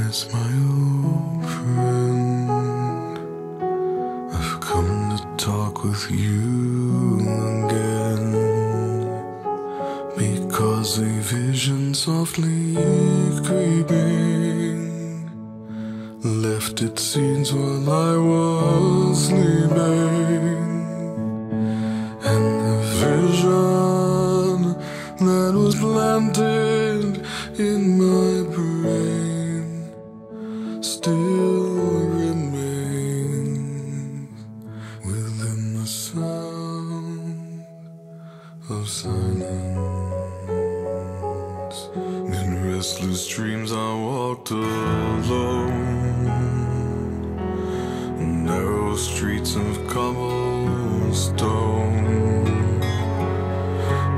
As my old friend, I've come to talk with you again, because a vision softly creeping left its scenes while I was sleeping, and the vision that was planted in my brain still remains within the sound of silence. In restless dreams I walked alone, narrow streets of cobblestone,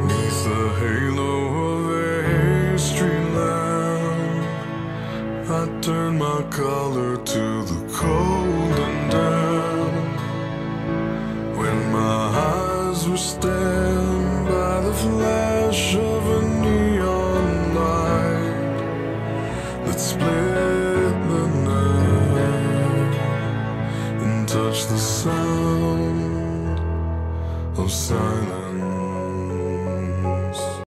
neath the halo of a street lamp. I turned my collar to the cold and damp, when my eyes were stabbed by the flash of a neon light that split the night and touched the sound of silence.